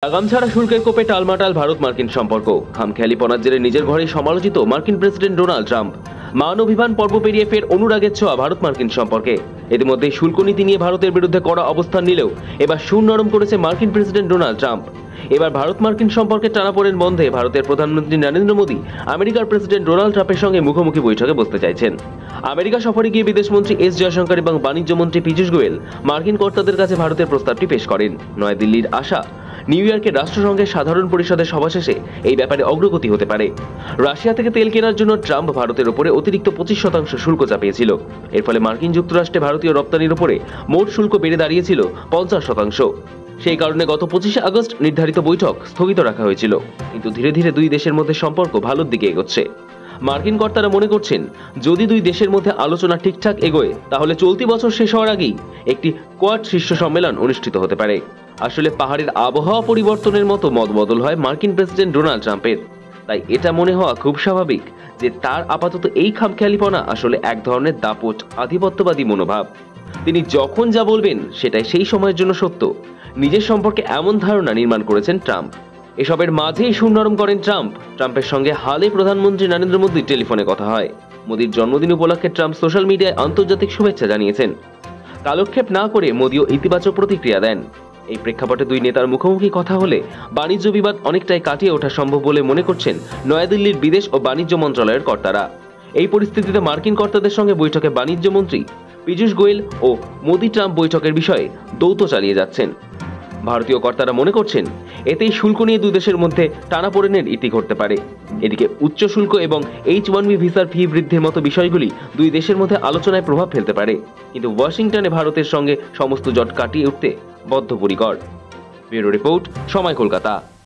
লাগাম ছাড়া শুল্কের কোপে টালমাটাল ভারত মার্কিন সম্পর্ক। খামখেয়ালিপনার জেরে নিজের ঘরেই সমালোচিত মার্কিন প্রেসিডেন্ট ডোনাল্ড ট্রাম্প। মান অভিমান পর্ব পেরিয়ে ফের অনুরাগের ছোঁয়া ভারত মার্কিন সম্পর্কে। ইতিমধ্যে শুল্ক নীতি নিয়ে ভারতের বিরুদ্ধে কড়া অবস্থান নিলেও এবার সুর নরম করেছে মার্কিন প্রেসিডেন্ট ডোনাল্ড ট্রাম্প। এবার ভারত মার্কিন সম্পর্কে টানাপোড়েন বন্ধে ভারতের প্রধানমন্ত্রী নরেন্দ্র মোদী আমেরিকার প্রেসিডেন্ট ডোনাল্ড ট্রাম্পের সঙ্গে মুখোমুখি বৈঠকে বসতে চাইছেন। আমেরিকা সফরে গিয়ে বিদেশমন্ত্রী এস জয়শঙ্কর এবং বাণিজ্য মন্ত্রী পীযূষ গোয়েল মার্কিন কর্তাদের কাছে ভারতের প্রস্তাবটি পেশ করেন। নয়াদিল্লির আশা, নিউ ইয়র্কের রাষ্ট্রসংঘের সাধারণ পরিষদের সভা শেষে এই ব্যাপারে অগ্রগতি হতে পারে। রাশিয়া থেকে তেল কেনার জন্য ট্রাম্প ভারতের উপরে অতিরিক্ত 25% শুল্ক চাপিয়েছিল। এর ফলে মার্কিন যুক্তরাষ্ট্রে ভারতীয় রপ্তানির উপরে মোট শুল্ক বেড়ে দাঁড়িয়েছিল 50%। সেই কারণে গত 25শে আগস্ট নির্ধারিত বৈঠক স্থগিত রাখা হয়েছিল। কিন্তু ধীরে ধীরে দুই দেশের মধ্যে সম্পর্ক ভালোর দিকে এগোচ্ছে। মার্কিন কর্তারা মনে করছেন, যদি দুই দেশের মধ্যে আলোচনা ঠিকঠাক এগোয় তাহলে চলতি বছর শেষ হওয়ার আগেই একটি কোয়াড শীর্ষ সম্মেলন অনুষ্ঠিত হতে পারে। আসলে পাহাড়ের আবহাওয়া পরিবর্তনের মতো মতবদল হয় মার্কিন প্রেসিডেন্ট ডোনাল্ড ট্রাম্পের। তাই এটা মনে হওয়া খুব স্বাভাবিক যে তার আপাতত এই খামখেয়ালিপনা আসলে এক ধরনের দাপট আধিপত্যবাদী মনোভাব। তিনি যখন যা বলবেন সেটাই সেই সময়ের জন্য সত্য। নিজের সম্পর্কে এমন ধারণা নির্মাণ করেছেন ট্রাম্প। এসবের মাঝেই সুর নরম করেন ট্রাম্প। ট্রাম্পের সঙ্গে হালে প্রধানমন্ত্রী নরেন্দ্র মোদীর টেলিফোনে কথা হয়। মোদীর জন্মদিন উপলক্ষে ট্রাম্প সোশ্যাল মিডিয়ায় আন্তর্জাতিক শুভেচ্ছা জানিয়েছেন। কালক্ষেপ না করে মোদীও ইতিবাচক প্রতিক্রিয়া দেন। এই প্রেক্ষাপটে দুই নেতার মুখোমুখি কথা হলে বাণিজ্য বিবাদ অনেকটাই কাটিয়ে ওঠা সম্ভব বলে মনে করছেন নয়াদিল্লির বিদেশ ও বাণিজ্য মন্ত্রণালয়ের কর্তারা। এই পরিস্থিতিতে মার্কিন কর্তাদের সঙ্গে বৈঠকে বাণিজ্য মন্ত্রী পীযূষ গোয়েল ও মোদী ট্রাম্প বৈঠকের বিষয়ে দৌত্য চালিয়ে যাচ্ছেন। ভারতীয় কর্তারা মনে করছেন এতেই শুল্ক নিয়ে দুই দেশের মধ্যে টানাপোড়েনের ইতি ঘটতে পারে। এদিকে উচ্চ শুল্ক এবং H-1B ভিসার ফি বৃদ্ধির মতো বিষয়গুলি দুই দেশের মধ্যে আলোচনায় প্রভাব ফেলতে পারে। কিন্তু ওয়াশিংটনে ভারতের সঙ্গে সমস্ত জট কাটিয়ে উঠতে বদ্ধপরিকর। ব্যুরো রিপোর্ট, সময় কলকাতা।